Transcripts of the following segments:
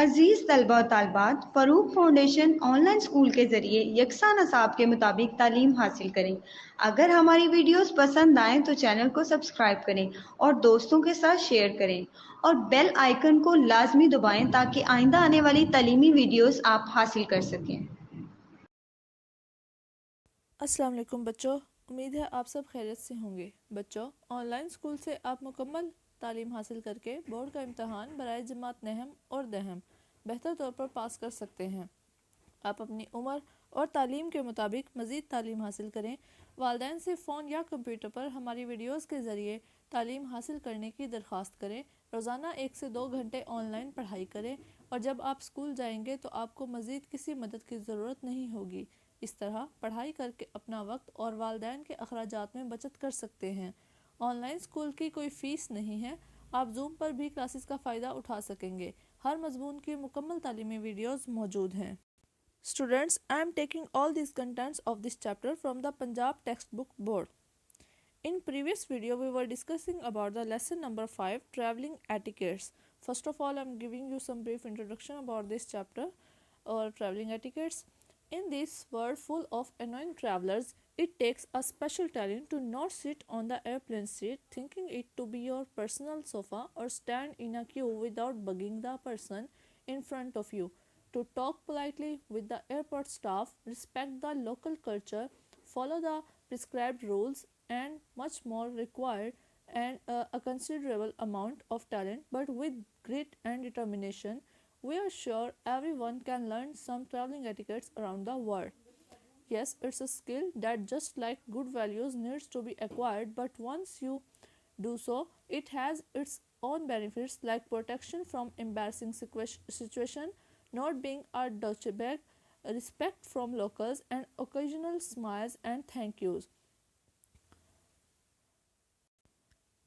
अजीज़ तलबा और तालबात, Farooq foundation online school के ज़रिए यकसा नसाब के मुताबिक तालीम हासिल करें। अगर हमारी वीडियोस पसंद आएँ तो चैनल को सब्सक्राइब करें और दोस्तों के साथ शेयर करें और बेल आइकन को लाजमी दबाएं ताकि आइंदा आने वाली तालीमी वीडियोस आप हासिल कर सकें। अस्सलाम वालेकुम बच्चों। उम्मीद है आप सब खैरियत से होंगे। बच्चों, ऑनलाइन स्कूल से आप मुकम्मल तालीम हासिल करके बोर्ड का इम्तहान बराए जमात नहम और दहम बेहतर तौर पर पास कर सकते हैं। आप अपनी उम्र और तालीम के मुताबिक मज़ीद तालीम हासिल करें। वालिदैन से फ़ोन या कंप्यूटर पर हमारी वीडियोज़ के ज़रिए तालीम हासिल करने की दरख्वास्त करें। रोज़ाना 1 से 2 घंटे ऑनलाइन पढ़ाई करें और जब आप स्कूल जाएंगे तो आपको मज़ीद किसी मदद की ज़रूरत नहीं होगी। इस तरह पढ़ाई करके अपना वक्त और वालिदैन के अखराजात में बचत कर सकते हैं। ऑनलाइन स्कूल की कोई फ़ीस नहीं है। आप जूम पर भी क्लासेस का फ़ायदा उठा सकेंगे। हर मजमून की मुकम्मल तालीमी वीडियोज़ मौजूद हैं। Students, I am taking all these contents of this chapter from the Punjab textbook board. In previous video, we were discussing about the lesson number 5, traveling etiquettes. First of all, I am giving you some brief introduction about this chapter or traveling etiquettes. In this world full of annoying travelers, it takes a special talent to not sit on the airplane seat thinking it to be your personal sofa or stand in a queue without bugging the person in front of you. To talk politely with the airport staff, respect the local culture, follow the prescribed rules, and much more required and a considerable amount of talent, but with grit and determination, we are sure everyone can learn some traveling etiquettes around the world. Yes, it's a skill that just like good values needs to be acquired, but once you do so, it has its own benefits like protection from embarrassing situation, not being a douchebag, respect from locals, and occasional smiles and thank yous.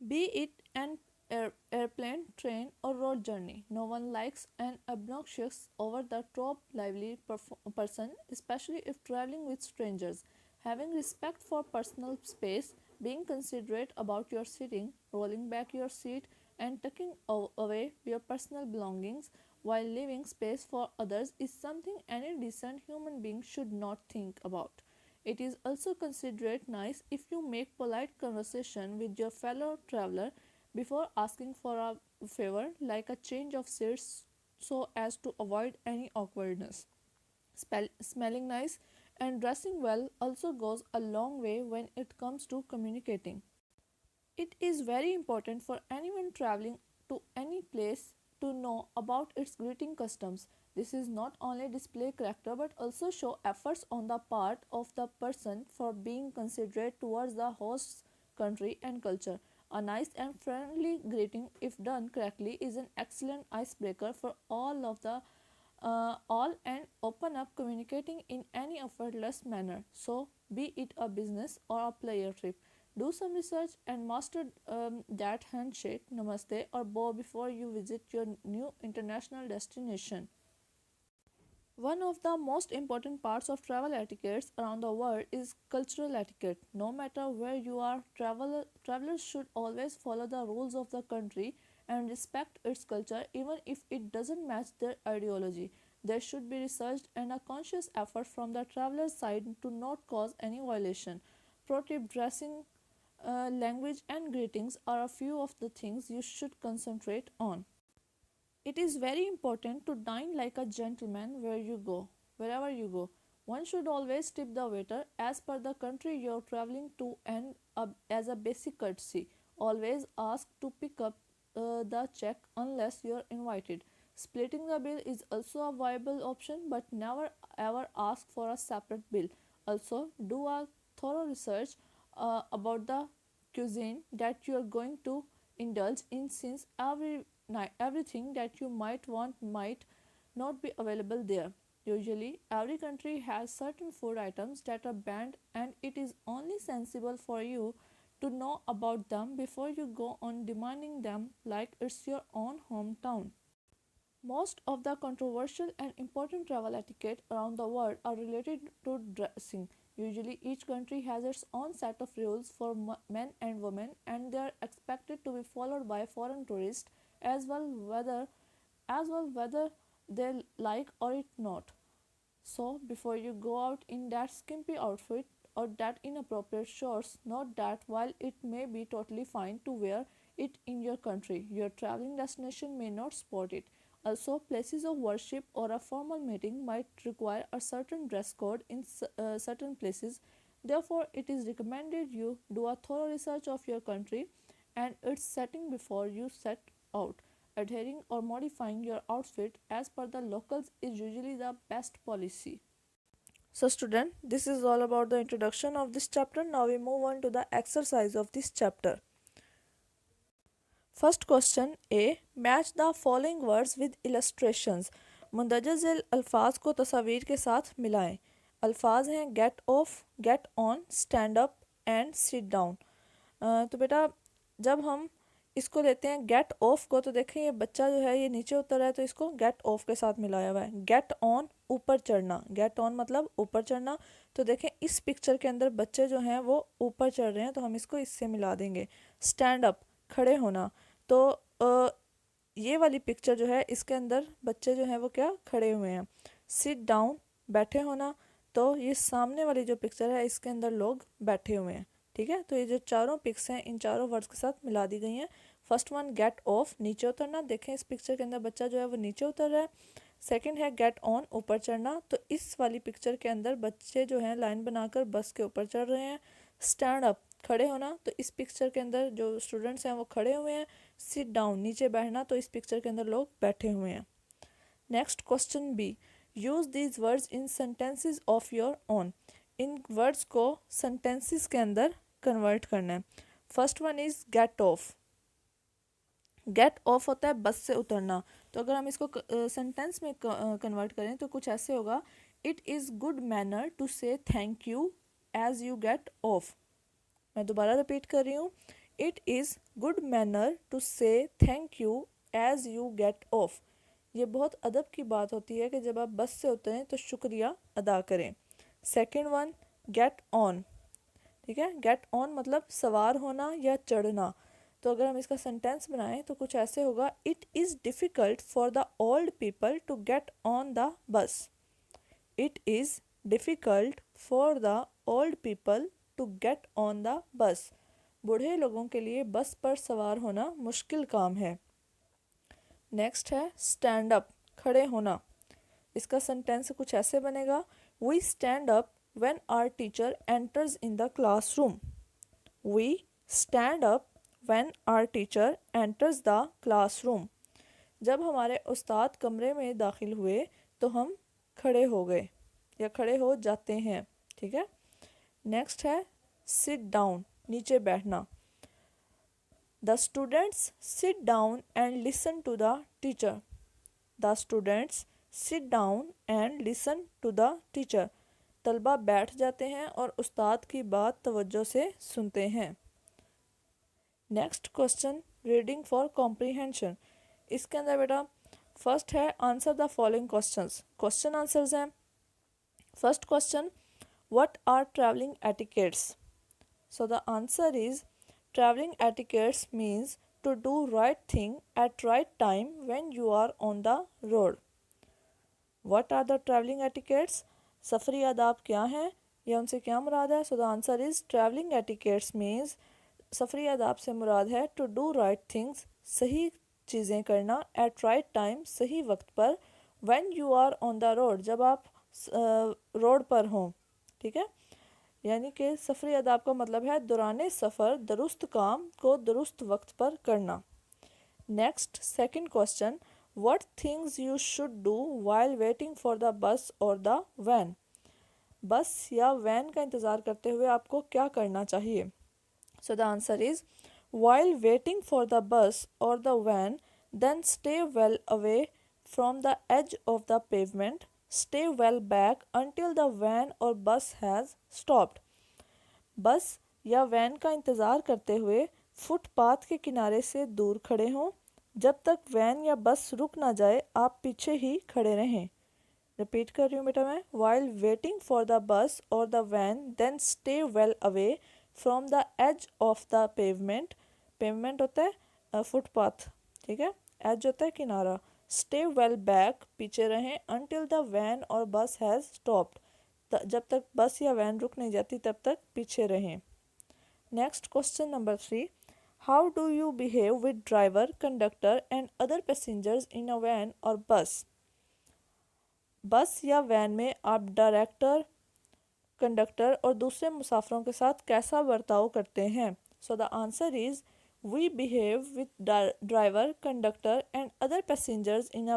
Be it an airplane, train, or road journey, no one likes an obnoxious, over the top lively person, especially if traveling with strangers. Having respect for personal space, being considerate about your sitting, rolling back your seat, and tucking away your personal belongings while leaving space for others is something any decent human being should not think about. It is also considered nice if you make polite conversation with your fellow traveler before asking for a favor like a change of seats so as to avoid any awkwardness. Smelling nice and dressing well also goes a long way when it comes to communicating. It is very important for anyone traveling to any place to know about its greeting customs. This is not only display character but also show efforts on the part of the person for being considerate towards the host's country and culture. A nice and friendly greeting, if done correctly, is an excellent icebreaker for all and open up communicating in any effortless manner. So, be it a business or a player trip. Do some research and master that handshake, namaste, or bow before you visit your new international destination. One of the most important parts of travel etiquettes around the world is cultural etiquette. No matter where you are, travelers should always follow the rules of the country and respect its culture even if it doesn't match their ideology. There should be research and a conscious effort from the traveler's side to not cause any violation. Pro tip: dressing, language, and greetings are a few of the things you should concentrate on. It is very important to dine like a gentleman wherever you go. One should always tip the waiter as per the country you're traveling to and as a basic courtesy. Always ask to pick up the check unless you're invited. Splitting the bill is also a viable option, but never ever ask for a separate bill. Also, do a thorough research about the cuisine that you are going to indulge in, since everything that you might want might not be available there. Usually, every country has certain food items that are banned, and it is only sensible for you to know about them before you go on demanding them like it's your own hometown. Most of the controversial and important travel etiquette around the world are related to dressing. Usually, each country has its own set of rules for men and women, and they are expected to be followed by foreign tourists as well. Whether they like or it not. So before you go out in that skimpy outfit or that inappropriate shorts, note that while it may be totally fine to wear it in your country, your traveling destination may not support it. Also, places of worship or a formal meeting might require a certain dress code in certain places. Therefore, it is recommended you do a thorough research of your country and its setting before you set out. Adhering or modifying your outfit as per the locals is usually the best policy. So student, this is all about the introduction of this chapter. Now we move on to the exercise of this chapter. First question A. Match the following words with illustrations. मुंदरजा झेल अल्फाज को तस्वीर के साथ मिलाएं. अल्फाज हैं get off, get on, stand up and sit down. तो बेटा जब हम इसको लेते हैं गेट ऑफ को, तो देखें ये बच्चा जो है ये नीचे उतर रहा है, तो इसको गेट ऑफ के साथ मिलाया हुआ है. गेट ऑन ऊपर चढ़ना, गेट ऑन मतलब ऊपर चढ़ना. तो देखें इस पिक्चर के अंदर बच्चे जो हैं वो ऊपर चढ़ रहे हैं, तो हम इसको इससे मिला देंगे. स्टैंड अप खड़े होना, तो ये वाली पिक्चर जो है इसके अंदर बच्चे जो हैं वो क्या खड़े हुए हैं. सिट डाउन बैठे होना, तो ये सामने वाली जो पिक्चर है इसके अंदर लोग बैठे हुए हैं. ठीक है, तो ये जो चारों पिक्स हैं इन चारों वर्ड्स के साथ मिला दी गई हैं. फर्स्ट वन गेट ऑफ नीचे उतरना, देखें इस पिक्चर के अंदर बच्चा जो है वो नीचे उतर रहा है. सेकंड है गेट ऑन ऊपर चढ़ना, तो इस वाली पिक्चर के अंदर बच्चे जो हैं लाइन बनाकर बस के ऊपर चढ़ रहे हैं. स्टैंड अप खड़े होना, तो इस पिक्चर के अंदर जो स्टूडेंट्स हैं वो खड़े हुए हैं. सिट डाउन नीचे बैठना, तो इस पिक्चर के अंदर लोग बैठे हुए हैं. Next question B. Use these words in sentences of your own. इन वर्ड्स को सेंटेंसेस के अंदर कन्वर्ट करना है. First one is get off. Get off होता है बस से उतरना, तो अगर हम इसको सेंटेंस में कन्वर्ट करें तो कुछ ऐसे होगा. It is good manner to say thank you as you get off. मैं दोबारा रिपीट कर रही हूँ. It is good manner to say thank you as you get off. ये बहुत अदब की बात होती है कि जब आप बस से उतरें तो शुक्रिया अदा करें. Second one get on. ठीक है, गेट ऑन मतलब सवार होना या चढ़ना. तो अगर हम इसका सेंटेंस बनाएं तो कुछ ऐसे होगा. It is difficult for the old people to get on the bus. It is difficult for the old people to get on the bus. बूढ़े लोगों के लिए बस पर सवार होना मुश्किल काम है. नेक्स्ट है स्टैंड अप खड़े होना. इसका सेंटेंस कुछ ऐसे बनेगा. We stand up when our teacher enters in the classroom. We stand up when our teacher enters the classroom. जब हमारे उस्ताद कमरे में दाखिल हुए तो हम खड़े हो गए या खड़े हो जाते हैं. ठीक है. नेक्स्ट है सिट डाउन नीचे बैठना. The students sit down and listen to the teacher. The students sit down and listen to the teacher. तलबा बैठ जाते हैं और उस्ताद की बात तवज्जो से सुनते हैं. Next question reading for comprehension. इसके अंदर बेटा फर्स्ट है answer the following questions. Question answers हैं. First question what are travelling etiquettes. So the answer is travelling etiquettes means to do right thing at right time when you are on the road. What are the travelling etiquettes. सफ़री आदाब क्या हैं या उनसे क्या मुराद है. So the answer is travelling etiquettes means सफ़री आदाब से मुराद है टू डू राइट थिंग्स सही चीज़ें करना, एट राइट टाइम सही वक्त पर, when you are on the road जब आप रोड पर हों. ठीक है, यानी कि सफ़री आदाब का मतलब है दौरान सफ़र दुरुस्त काम को दुरुस्त वक्त पर करना. Next second question What things you should do while waiting for the bus or the van. बस या वैन का इंतज़ार करते हुए आपको क्या करना चाहिए. So the answer is while waiting for the bus or the van, then stay well away from the edge of the pavement. Stay well back until the van or bus has stopped. बस या van का इंतज़ार करते हुए footpath के किनारे से दूर खड़े हों. जब तक वैन या बस रुक ना जाए आप पीछे ही खड़े रहें. रिपीट कर रही हूँ बेटा मैं. While waiting for the bus और the van then stay well away from the edge of the pavement. Pavement होता है फुटपाथ. ठीक है, एज होता है किनारा. स्टे वेल बैक, पीछे रहें, until the van or bus has stopped, जब तक बस या वैन रुक नहीं जाती तब तक पीछे रहें। Next question number 3, how do you behave with driver, conductor and other passengers in a van और बस। बस या वैन में आप डायरेक्टर, कंडक्टर और दूसरे मुसाफिरों के साथ कैसा बर्ताव करते हैं। So the answer is we behave with driver, conductor and other passengers in a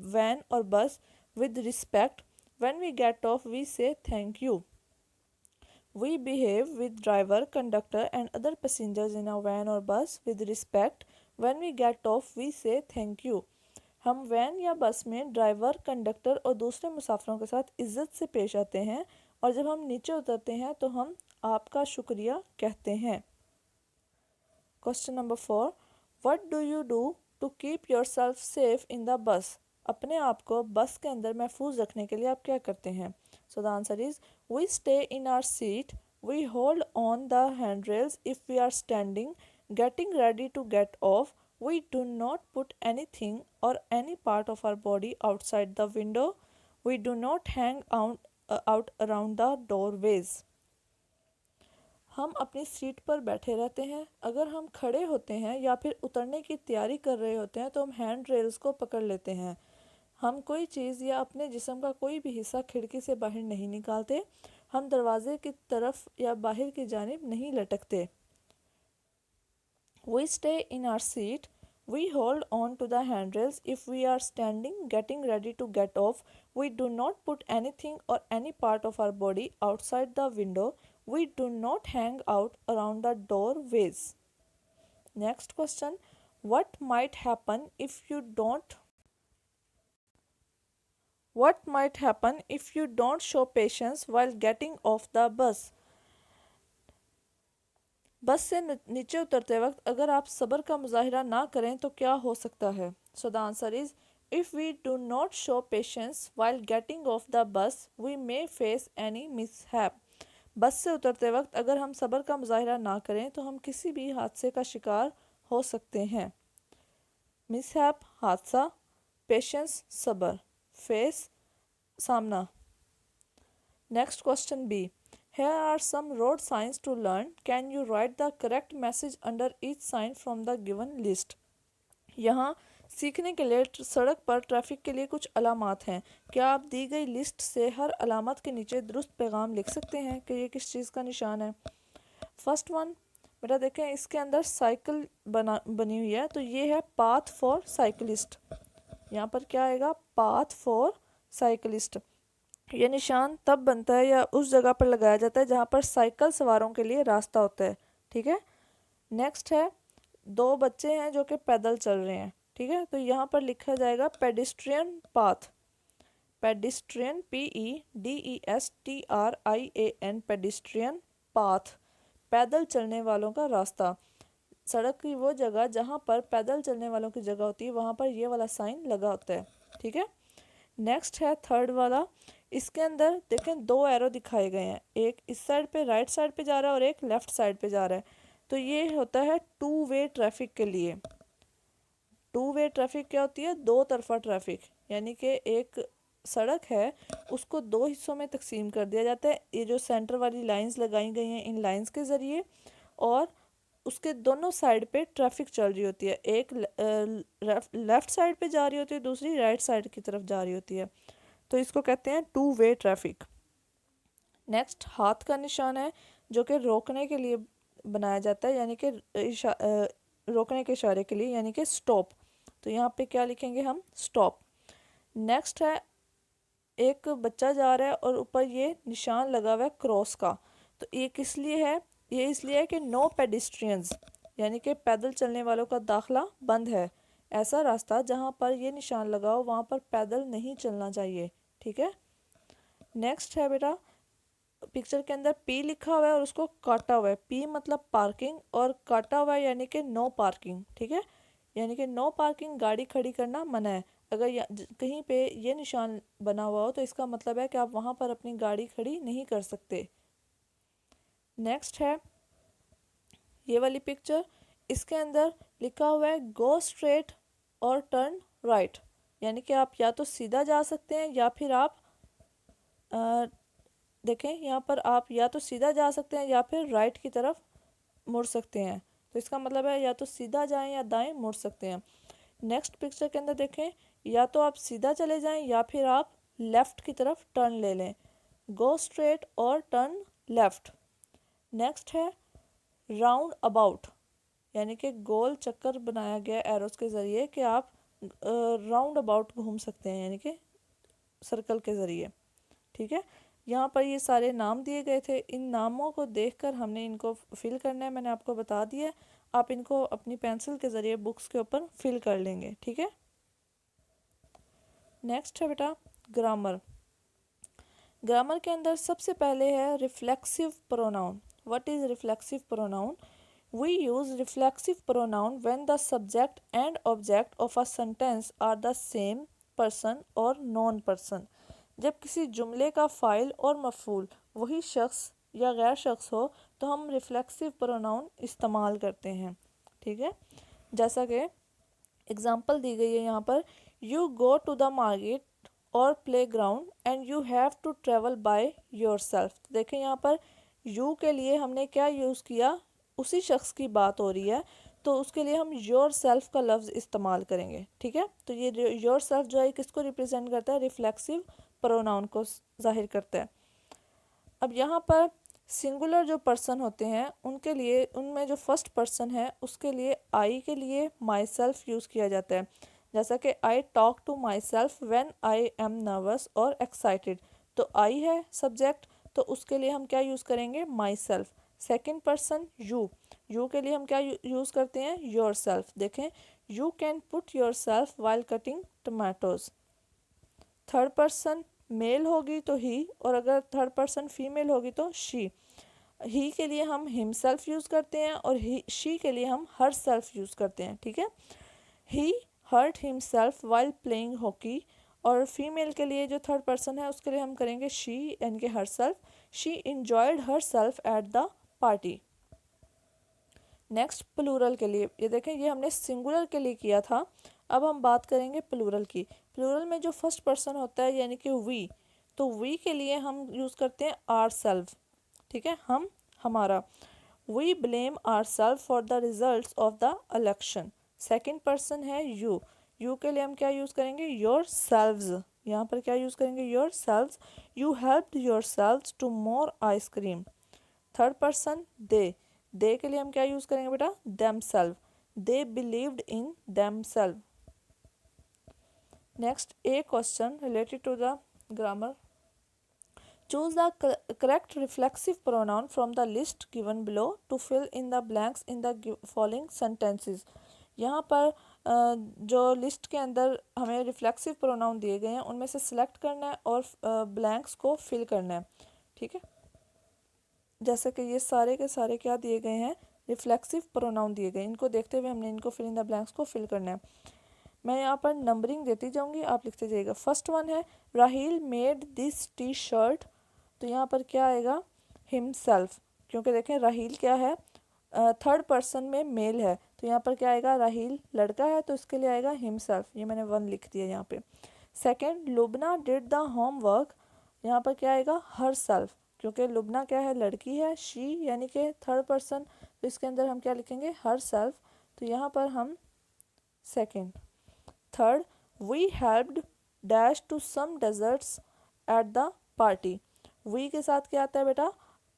van और bus with respect. When we get off, we say thank you. We behave with driver, conductor and other passengers in a van or bus with respect. When we get off, we say thank you. हम van या बस में driver, conductor और दूसरे मुसाफिरों के साथ इज्जत से पेश आते हैं और जब हम नीचे उतरते हैं तो हम आपका शुक्रिया कहते हैं। Question number 4, what do you do to keep yourself safe in the bus. अपने आप को बस के अंदर महफूज रखने के लिए आप क्या करते हैं। So the answer is we stay in our seat, we hold on the hand rails if we are standing, getting ready to get off, we do not put anything or any part of our body outside the window, we do not hang out around the doorways. हम अपनी seat पर बैठे रहते हैं, अगर हम खड़े होते हैं या फिर उतरने की तैयारी कर रहे होते हैं तो हम हैंड रेल्स को पकड़ लेते हैं। हम कोई चीज़ या अपने जिस्म का कोई भी हिस्सा खिड़की से बाहर नहीं निकालते, हम दरवाजे की तरफ या बाहर की जानिब नहीं लटकते। We stay in our seat, we hold on to the handrails if we are standing, getting ready to get off, we do not put anything or any part of our body outside the window, we do not hang out around the doorways. Next question, what might happen if you don't show patience while getting off the bus? बस से नीचे उतरते वक्त अगर आप सब्र का मुजाहिरा ना करें तो क्या हो सकता है। So the answer is if we do not show patience while getting off the bus we may face any mishap. Bus से उतरते वक्त अगर हम सब्र का मुजाहिरा ना करें तो हम किसी भी हादसे का शिकार हो सकते हैं। मिसहैप हादसा, पेशेंस सब्र, फेस सामना। Next question B, here are some road signs to learn. Can you write the correct message under each sign from the given list? यहाँ सीखने के लिए सड़क पर ट्रैफिक के लिए कुछ अलामात हैं। क्या आप दी गई लिस्ट से हर अलामत के नीचे दुरुस्त पैगाम लिख सकते हैं कि ये किस चीज़ का निशान है। फर्स्ट वन बेटा देखें, इसके अंदर साइकिल बनी हुई है तो ये है पाथ फॉर साइकिलिस्ट। यहाँ पर क्या आएगा, पाथ फॉर साइकिलिस्ट। ये निशान तब बनता है या उस जगह पर लगाया जाता है जहाँ पर साइकिल सवारों के लिए रास्ता होता है। ठीक है। नेक्स्ट है, दो बच्चे हैं जो कि पैदल चल रहे हैं। ठीक है, तो यहाँ पर लिखा जाएगा pedestrian path, pedestrian PEDESTRIAN, pedestrian path, पैदल चलने वालों का रास्ता। सड़क की वो जगह जहाँ पर पैदल चलने वालों की जगह होती है वहाँ पर ये वाला साइन लगा होता है। ठीक है। नेक्स्ट है थर्ड वाला, इसके अंदर देखें दो एरो दिखाए गए हैं, एक इस साइड पे राइट साइड पे जा रहा है और एक लेफ्ट साइड पे जा रहा है। तो ये होता है टू वे ट्रैफिक के लिए। टू वे ट्रैफिक क्या होती है, दो तरफा ट्रैफिक, यानी कि एक सड़क है उसको दो हिस्सों में तकसीम कर दिया जाता है। ये जो सेंटर वाली लाइंस लगाई गई हैं इन लाइंस के ज़रिए, और उसके दोनों साइड पे ट्रैफिक चल रही होती है, एक लेफ़्ट साइड पे जा रही होती है, दूसरी राइट साइड की तरफ जा रही होती है। तो इसको कहते हैं टू वे ट्रैफिक। नेक्स्ट हाथ का निशान है जो कि रोकने के लिए बनाया जाता है, यानी कि रोकने के इशारे के लिए, यानी कि स्टॉप। तो यहाँ पे क्या लिखेंगे हम, स्टॉप। नेक्स्ट है, एक बच्चा जा रहा है और ऊपर ये निशान लगा हुआ है क्रॉस का। तो ये किस लिए है, ये इसलिए है कि नो पेडिस्ट्रियंस, यानी कि पैदल चलने वालों का दाखिला बंद है। ऐसा रास्ता जहाँ पर ये निशान लगा हो वहाँ पर पैदल नहीं चलना चाहिए। ठीक है। नेक्स्ट है बेटा, पिक्चर के अंदर P लिखा हुआ है और उसको काटा हुआ है। P मतलब पार्किंग और काटा हुआ है यानी कि नो पार्किंग। ठीक है, यानी कि नो पार्किंग, गाड़ी खड़ी करना मना है। अगर कहीं पे ये निशान बना हुआ हो तो इसका मतलब है कि आप वहाँ पर अपनी गाड़ी खड़ी नहीं कर सकते। नेक्स्ट है ये वाली पिक्चर, इसके अंदर लिखा हुआ है गो स्ट्रेट और टर्न राइट, यानी कि आप या तो सीधा जा सकते हैं या फिर आप देखें यहाँ पर आप या तो सीधा जा सकते हैं या फिर राइट की तरफ मुड़ सकते हैं। तो इसका मतलब है या तो सीधा जाएं या दाएं मुड़ सकते हैं। नेक्स्ट पिक्चर के अंदर देखें, या तो आप सीधा चले जाएं या फिर आप लेफ़्ट की तरफ टर्न ले लें। गो स्ट्रेट और टर्न लेफ़्ट। नेक्स्ट है राउंड अबाउट, यानी कि गोल चक्कर बनाया गया एरोस के ज़रिए कि आप राउंड अबाउट घूम सकते हैं, यानी कि सर्कल के ज़रिए। ठीक है, यहाँ पर ये सारे नाम दिए गए थे, इन नामों को देखकर हमने इनको फिल करना है। मैंने आपको बता दिया है, आप इनको अपनी पेंसिल के ज़रिए बुक्स के ऊपर फिल कर लेंगे। ठीक है, नेक्स्ट है बेटा ग्रामर। ग्रामर के अंदर सबसे पहले है reflexive pronoun. What is reflexive pronoun? We use reflexive pronoun when the subject and object of a sentence are the same person or non-person। जब किसी जुमले का फ़ाइल और मफ़ूल वही शख्स या गैर शख्स हो तो हम रिफ्लेक्सिव प्रोनाउन इस्तेमाल करते हैं। ठीक है, जैसा कि एग्ज़ाम्पल दी गई है यहाँ पर, you go to the market और playground and you have to travel by yourself. देखें यहाँ पर यू के लिए हमने क्या यूज़ किया, उसी शख्स की बात हो रही है तो उसके लिए हम योर सेल्फ का लफ्ज़ इस्तेमाल करेंगे। ठीक है, तो ये योर सेल्फ जो है किसको रिप्रेजेंट करता है? रिफ्लेक्सिव प्रोनाउन को जाहिर करता है। अब यहाँ पर सिंगुलर जो पर्सन होते हैं उनके लिए, उनमें जो फर्स्ट पर्सन है उसके लिए आई के लिए माई सेल्फ यूज़ किया जाता है। जैसा कि I talk to myself when I am nervous और एक्साइटेड, तो आई है सब्जेक्ट, तो उसके लिए हम क्या यूज़ करेंगे? Myself. Second person you, you के लिए हम क्या यूज़ करते हैं? Yourself. देखें, you can put yourself while cutting tomatoes. Third person male होगी तो ही, और अगर थर्ड पर्सन फीमेल होगी तो शी। ही के लिए हम हिमसेल्फ यूज़ करते हैं और ही शी के लिए हम हर सेल्फ यूज़ करते हैं। ठीक है, he hurt himself while playing hockey, और फीमेल के लिए जो थर्ड पर्सन है उसके लिए हम करेंगे शी यानी कि herself. She enjoyed herself at the party. Next plural के लिए, ये देखें ये हमने सिंगुलर के लिए किया था, अब हम बात करेंगे प्लूरल की। प्लूरल में जो फर्स्ट पर्सन होता है यानी कि वी, तो वी के लिए हम यूज़ करते हैं आर सेल्फ। ठीक है, हम, हमारा। We blame ourself for the result of the election. Second person है यू, यू के लिए हम क्या यूज़ करेंगे? Yourselves. यहाँ पर क्या यूज़ करेंगे? Yourselves. You helped yourselves to more ice cream. Third person they, they के लिए हम क्या यूज़ करेंगे बेटा? Themselves. They believed in themselves. Next a question related to the grammar. Choose the correct reflexive pronoun from the list given below to fill in the blanks in the following sentences। यहाँ पर जो list के अंदर हमें reflexive pronoun दिए गए हैं उनमें से सिलेक्ट करना है और ब्लैंक्स को फिल करना है। ठीक है, जैसे कि ये सारे के सारे क्या दिए गए हैं? रिफ्लेक्सिव प्रोनाउन दिए गए, इनको देखते हुए हमने इनको फिल इन द ब्लैंक्स को फिल करना है। मैं यहाँ पर नंबरिंग देती जाऊँगी, आप लिखते जाइएगा। फर्स्ट वन है राहील मेड दिस टी शर्ट, तो यहाँ पर क्या आएगा? हिमसेल्फ, क्योंकि देखें राहील क्या है? थर्ड पर्सन में मेल है, तो यहाँ पर क्या आएगा? राहील लड़का है तो इसके लिए आएगा हिमसेल्फ। ये मैंने वन लिख दिया यहाँ पे। Second, Lubna did the homework, यहाँ पर क्या आएगा? हर सेल्फ, क्योंकि लुबना क्या है? लड़की है। शी यानी कि थर्ड पर्सन, तो इसके अंदर हम क्या लिखेंगे? हर सेल्फ, तो यहाँ पर हम second. Third, we helped dash to some desserts at the party, we के साथ क्या आता है बेटा?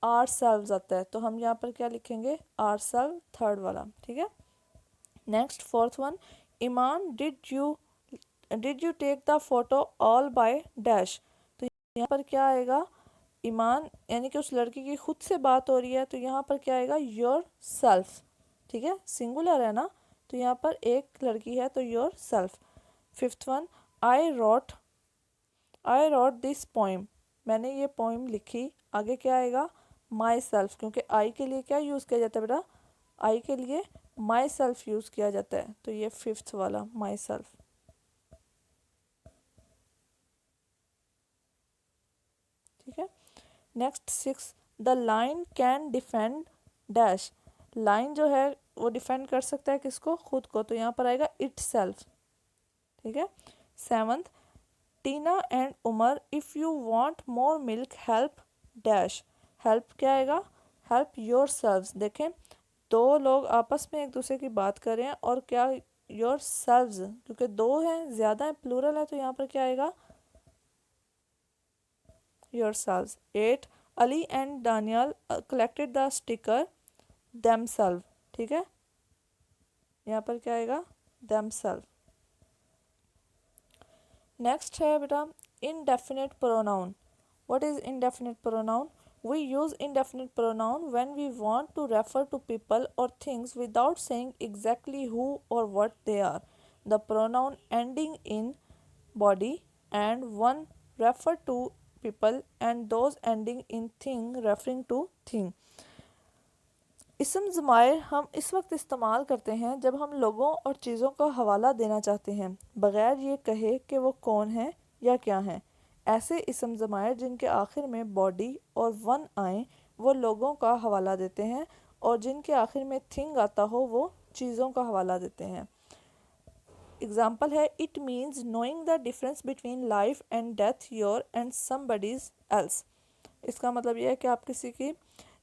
आर सेल्व्स आता है, तो हम यहाँ पर क्या लिखेंगे? आर सेल्व, थर्ड वाला। ठीक है, next fourth one, Iman did you take the photo all by dash, तो यहाँ पर क्या आएगा? ईमान यानी कि उस लड़की की खुद से बात हो रही है, तो यहाँ पर क्या आएगा? Your self. ठीक है, सिंगुलर है ना, तो यहाँ पर एक लड़की है तो your self. Fifth one, I wrote this poem, मैंने ये पोइम लिखी, आगे क्या आएगा? माई सेल्फ, क्योंकि आई के लिए क्या यूज़ किया जाता है बेटा? आई के लिए माई सेल्फ यूज़ किया जाता है, तो ये फिफ्थ वाला माई सेल्फ। ठीक है, next six, the line can defend dash, line जो है वो डिफेंड कर सकता है किसको? खुद को, तो यहाँ पर आएगा इट सेल्फ। ठीक है। 7th, Tina and Umar if you want more milk help dash. Help क्या आएगा, हेल्प योर सेल्व्स। देखें, दो लोग आपस में एक दूसरे की बात कर रहे हैं और क्या योर सेल्व्स, क्योंकि दो हैं, ज़्यादा है, प्लूरल है, तो यहाँ पर क्या आएगा yourselves. 8, Ali and Daniyal collected the sticker themselves. ठीक है, यहाँ पर क्या आएगा देमसेल्व। नेक्स्ट है बेटा indefinite pronoun. What is indefinite pronoun? We use indefinite pronoun when we want to refer to people or things without saying exactly who or what they are. The pronoun ending in body and one refer to people and those ending in thing referring to thing. इसम ज़मायर हम इस वक्त इस्तेमाल करते हैं जब हम लोगों और चीज़ों का हवाला देना चाहते हैं बग़ैर ये कहे कि वो कौन है या क्या है। ऐसे इसम ज़मायर जिनके आखिर में बॉडी और वन आए वो लोगों का हवाला देते हैं और जिनके आखिर में थिंग आता हो वो चीज़ों का हवाला देते हैं। एग्ज़ाम्पल है it means knowing the difference between life and death your and somebody's else. इसका मतलब यह है कि आप किसी की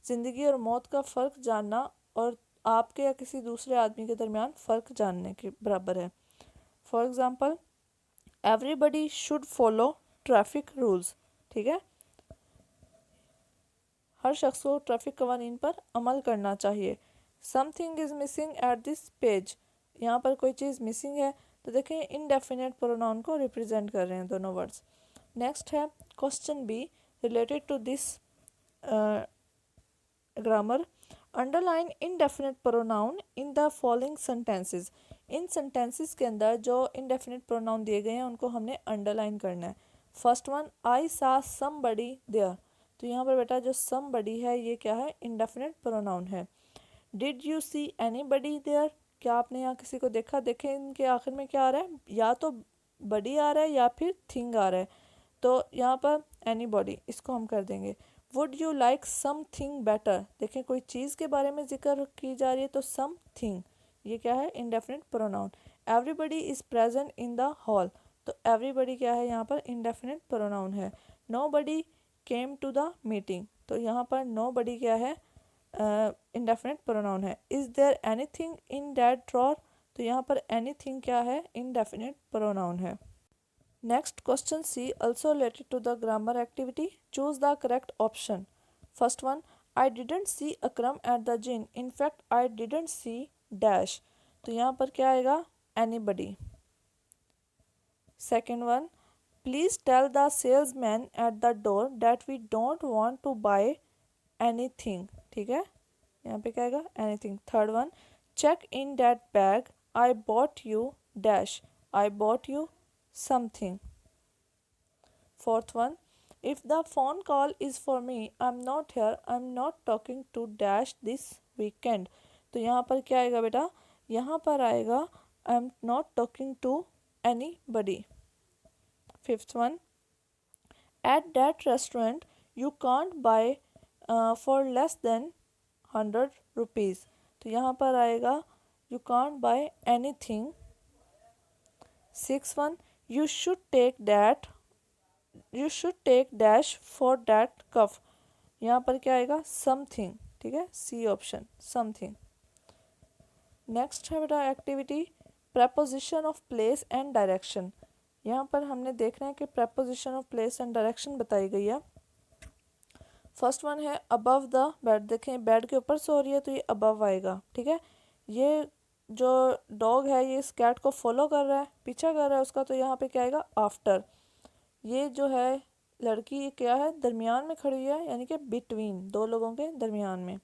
ज़िंदगी और मौत का फ़र्क जानना और आपके या किसी दूसरे आदमी के दरमियान फ़र्क जानने के बराबर है। For example everybody should follow traffic rules. ठीक है, हर शख्स को ट्रैफिक कवानीन पर अमल करना चाहिए। Something is missing at this page, यहाँ पर कोई चीज़ मिसिंग है, तो देखें इनडेफिनेट प्रोनाउन को रिप्रेजेंट कर रहे हैं दोनों वर्ड्स। नेक्स्ट है question B related to this grammar. Underline indefinite pronoun in the following sentences. इन सेंटेंसेस के अंदर जो इनडेफिनेट प्रोनाउन दिए गए हैं उनको हमने अंडरलाइन करना है। फर्स्ट वन, आई सा समबडी देयर, तो यहाँ पर बेटा जो समबडी है ये क्या है इनडेफिनेट प्रोनाउन है। Did you see anybody there, क्या आपने यहाँ किसी को देखा। देखें इनके आखिर में क्या आ रहा है, या तो बडी आ रहा है या फिर थिंग आ रहा है, तो यहाँ पर एनीबॉडी इसको हम कर देंगे। Would you like something better, देखें कोई चीज़ के बारे में जिक्र की जा रही है तो समथिंग ये क्या है indefinite pronoun. Everybody is present in the hall, तो एवरीबडी क्या है यहाँ पर इनडेफिनेट प्रोनाउन है। Nobody came to the meeting, तो यहाँ पर नोबडी क्या है इनडेफिनेट प्रोनाउन है। Is there anything in that drawer, तो यहाँ पर एनीथिंग क्या है इनडेफिनेट प्रोनाउन है। Next question C also related to the grammar activity. Choose the correct option. First one, I didn't see Akram at the gym. In fact, I didn't see dash. तो यहाँ पर क्या आएगा anybody. Second one, please tell the salesman at the door that we don't want to buy anything. ठीक है, यहाँ पे क्या आएगा anything. Third one, check in that bag. I bought you dash. I bought you something. Fourth one, if the phone call is for me, I'm not here, I'm not talking to dash this weekend. तो यहाँ पर क्या आएगा बेटा, यहाँ पर आएगा I'm not talking to anybody. Fifth one, at that restaurant you can't buy for less than 100 rupees. तो यहाँ पर आएगा you can't buy anything. Sixth one, you should take dash for that cuff. यहाँ पर क्या आएगा समथिंग। ठीक है, सी ऑप्शन समथिंग। नेक्स्ट है बेटा activity preposition of place and direction. यहाँ पर हमने देखना है कि preposition of place and direction बताई गई है। फर्स्ट वन है अबव द बेड, देखें बेड के ऊपर सो रही है तो ये अबव आएगा। ठीक है, ये जो डॉग है ये इस कैट को फॉलो कर रहा है, पीछा कर रहा है उसका, तो यहाँ पे क्या आएगा आफ्टर। ये जो है लड़की ये क्या है दरमियान में खड़ी है, यानी कि बिटवीन, दो लोगों के दरमियान में।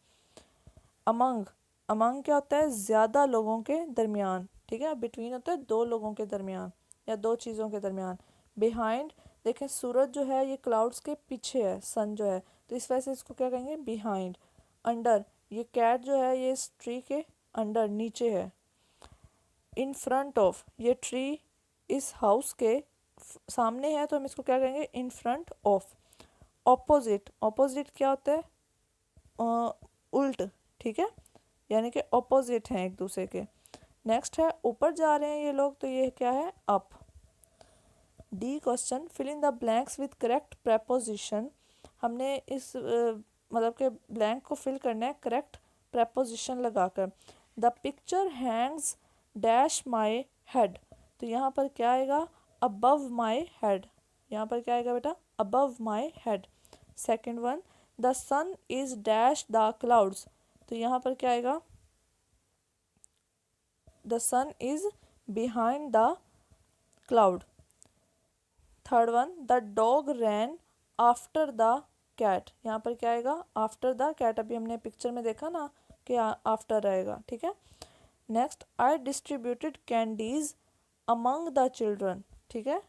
अमंग, अमंग क्या होता है ज़्यादा लोगों के दरमियान। ठीक है, बिटवीन होता है दो लोगों के दरमियान या दो चीज़ों के दरमियान। बिहाइंड, देखें सूरज जो है ये क्लाउड्स के पीछे है, सन जो है, तो इस वजह से इसको क्या कहेंगे बिहाइंड। अंडर, ये कैट जो है ये इस ट्री के अंडर नीचे है। इन फ्रंट ऑफ, ये ट्री इस हाउस के सामने है तो हम इसको क्या कहेंगे इन फ्रंट ऑफ। ऑपोजिट, ऑपोजिट क्या होता है उल्ट। ठीक है, यानी कि ऑपोजिट हैं एक दूसरे के। नेक्स्ट है ऊपर जा रहे हैं ये लोग, तो ये क्या है up. D question, fill in the blanks with correct preposition. हमने इस मतलब के ब्लैंक को फिल करना है करेक्ट प्रेपोजिशन लगाकर। The picture hangs dash my head, तो यहाँ पर क्या आएगा, अबव माई हेड। यहाँ पर क्या आएगा बेटा, above my head. Second one, the sun is dash the clouds, तो यहाँ पर क्या आएगा, the sun is behind the cloud. Third one, the dog ran after the cat, यहाँ पर क्या आएगा, आफ्टर द कैट। अभी हमने पिक्चर में देखा ना कि आफ्टर आएगा, ठीक है। Next, I distributed candies among the children, ठीक है।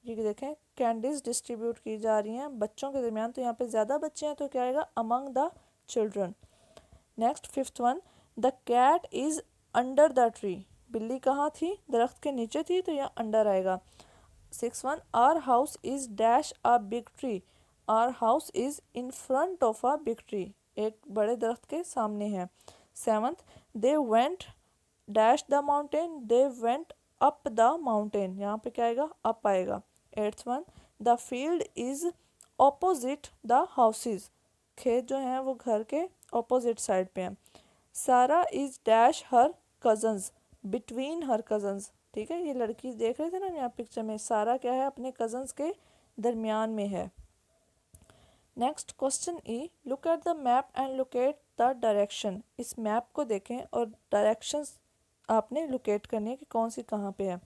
ये देखें कैंडीज डिस्ट्रीब्यूट की जा रही हैं बच्चों के दरमियान, तो यहाँ पे ज़्यादा बच्चे हैं तो क्या आएगा, among the children. Next fifth one, the cat is under the tree, बिल्ली कहाँ थी, दरख्त के नीचे थी, तो यहाँ अंडर आएगा। Six one, our house is dash a big tree, our house is in front of a big tree, एक बड़े दरख्त के सामने है। Seventh, they went dash the mountain, they went up the mountain, यहाँ पे क्या आएगा, अप आएगा। Eighth one, the field is opposite the houses, खेत जो हैं वो घर के ऑपोजिट साइड पे हैं। सारा is dash her cousins, between her cousins, ठीक है। ये लड़की देख रहे थे ना यहाँ पिक्चर में, सारा क्या है, अपने कजन्स के दरमियान में है। Next question E, look at the map and locate the direction, इस मैप को देखें और डायरेक्शंस आपने लोकेट करनी है कि कौन सी कहाँ पे है।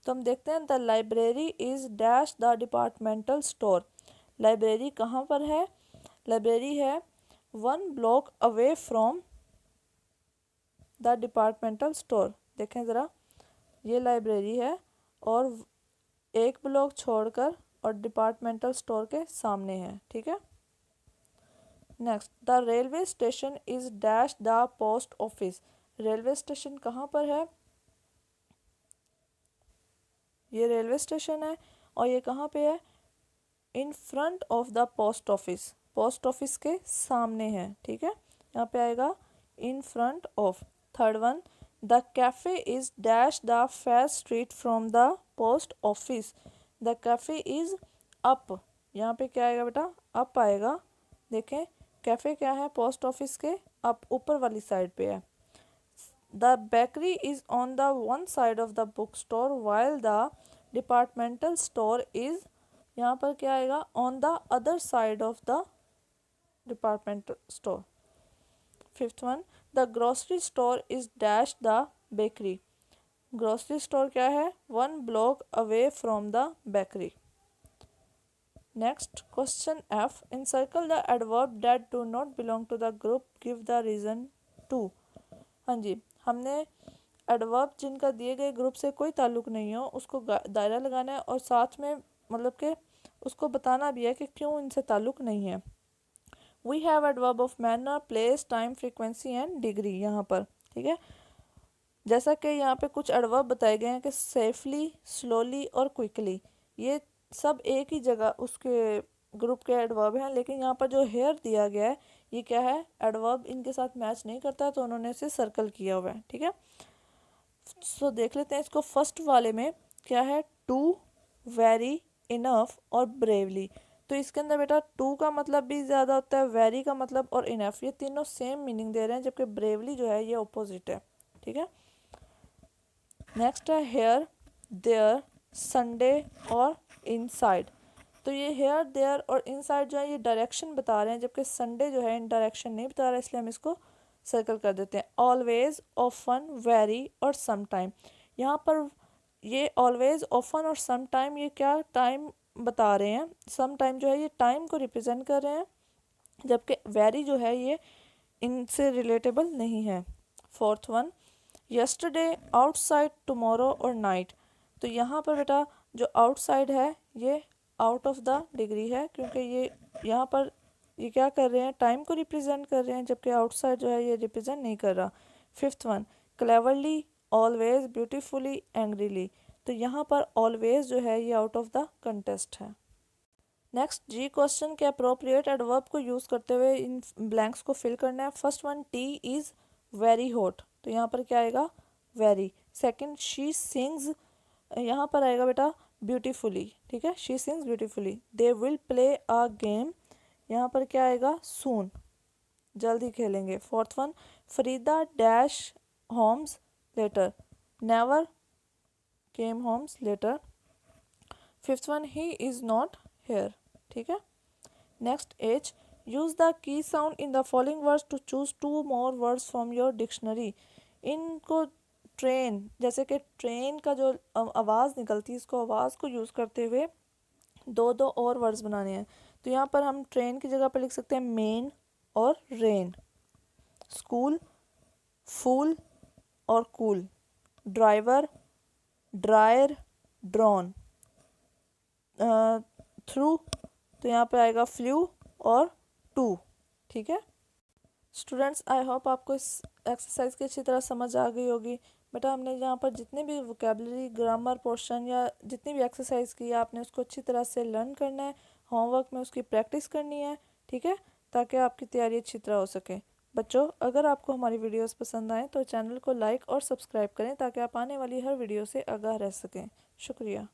तो हम देखते हैं, the library is dash the departmental store, library कहाँ पर है, लाइब्रेरी है 1 block away from the departmental store. देखें ज़रा, ये लाइब्रेरी है और एक ब्लॉक छोड़कर और डिपार्टमेंटल स्टोर के सामने है, ठीक है। Next, the railway station is dash the post office, railway station कहाँ पर है, ये रेलवे स्टेशन है और ये कहाँ पे है, इन front of the post office, post office के सामने है, ठीक है। यहाँ पे आएगा इन front of. Third one, the cafe is dash the fair street from the post office, the cafe is up, यहाँ पे क्या आएगा बेटा, अप आएगा। देखें कैफ़े क्या है, पोस्ट ऑफिस के अप ऊपर वाली साइड पे है। The bakery is on the one side of the book store while the departmental store is, यहाँ पर क्या आएगा, on the other side of the departmental store. Fifth one, the grocery store is dash the bakery, grocery store क्या है, 1 block away from the bakery. Next question F, encircle the adverb that do not belong to the group, give the reason too. हाँ जी, हमने adverb जिनका दिए गए group से कोई ताल्लुक नहीं हो उसको दायरा लगाना है और साथ में मतलब कि उसको बताना भी है कि क्यों इनसे ताल्लुक नहीं है। We have adverb of manner, place, time, frequency and degree यहाँ पर, ठीक है। जैसा कि यहाँ पे कुछ एडवर्ब बताए गए हैं कि सेफली, स्लोली और क्विकली, ये सब एक ही जगह उसके ग्रुप के एडवर्ब हैं, लेकिन यहाँ पर जो हेयर दिया गया है ये क्या है, एडवर्ब इनके साथ मैच नहीं करता, तो उन्होंने इसे सर्कल किया हुआ है, ठीक है। सो देख लेते हैं इसको, फर्स्ट वाले में क्या है, टू, वेरी, इनफ और ब्रेवली। तो इसके अंदर बेटा टू का मतलब भी ज़्यादा होता है, वेरी का मतलब और इनफ, ये तीनों सेम मीनिंग दे रहे हैं, जबकि ब्रेवली जो है ये अपोजिट है, ठीक है। नेक्स्ट है हेयर, देयर, संडे और इनसाइड। तो ये हेयर, देयर और इनसाइड जो है ये डायरेक्शन बता रहे हैं, जबकि संडे जो है इन डायरेक्शन नहीं बता रहा है, इसलिए हम इसको सर्कल कर देते हैं। ऑलवेज, ऑफन, वेरी और सम टाइम, यहाँ पर ये ऑलवेज, ऑफन और सम टाइम ये क्या टाइम बता रहे हैं, सम टाइम जो है ये टाइम को रिप्रेजेंट कर रहे हैं, जबकि वेरी जो है ये इनसे रिलेटेबल नहीं है। Fourth one, yesterday, outside, tomorrow और नाइट। तो यहाँ पर बेटा जो आउटसाइड है ये आउट ऑफ द डिग्री है, क्योंकि ये यहाँ पर ये क्या कर रहे हैं, टाइम को रिप्रेजेंट कर रहे हैं, जबकि आउटसाइड जो है ये रिप्रेजेंट नहीं कर रहा। Fifth one, cleverly, always, beautifully, angrily. तो यहाँ पर ऑलवेज जो है ये आउट ऑफ द कंटेस्ट है। नेक्स्ट जी क्वेश्चन के अप्रोप्रिएट एडवर्ब को यूज़ करते हुए इन ब्लैंक्स को फिल करना है। First one, T is very hot, तो यहाँ पर क्या आएगा, वेरी। सेकंड, शी सिंग्स, यहाँ पर आएगा बेटा ब्यूटीफुली, ठीक है, she sings beautifully. They will play a game, यहाँ पर क्या आएगा, सून, जल्दी खेलेंगे। Fourth one, Farida dash homes later, never came homes later. Fifth one, he is not here, ठीक है। Next H, use the key sound in the following words to choose 2 more words from your dictionary. इनको train, जैसे कि train का जो आवाज़ निकलती है, इसको आवाज़ को यूज़ करते हुए 2 और वर्ड्स बनाने हैं। तो यहाँ पर हम ट्रेन की जगह पर लिख सकते हैं मेन और रेन। स्कूल, फूल और cool. Driver, dryer, drawn. Through, तो यहाँ पे आएगा फ्लू और टू, ठीक है। स्टूडेंट्स, आई होप आपको इस एक्सरसाइज की अच्छी तरह समझ आ गई होगी। बेटा हमने यहाँ पर जितने भी वोकेबलरी, ग्रामर पोर्शन या जितनी भी एक्सरसाइज की है, आपने उसको अच्छी तरह से लर्न करना है, होमवर्क में उसकी प्रैक्टिस करनी है, ठीक है, ताकि आपकी तैयारी अच्छी तरह हो सके। बच्चों, अगर आपको हमारी वीडियोस पसंद आए तो चैनल को लाइक और सब्सक्राइब करें ताकि आप आने वाली हर वीडियो से आगाह रह सकें। शुक्रिया।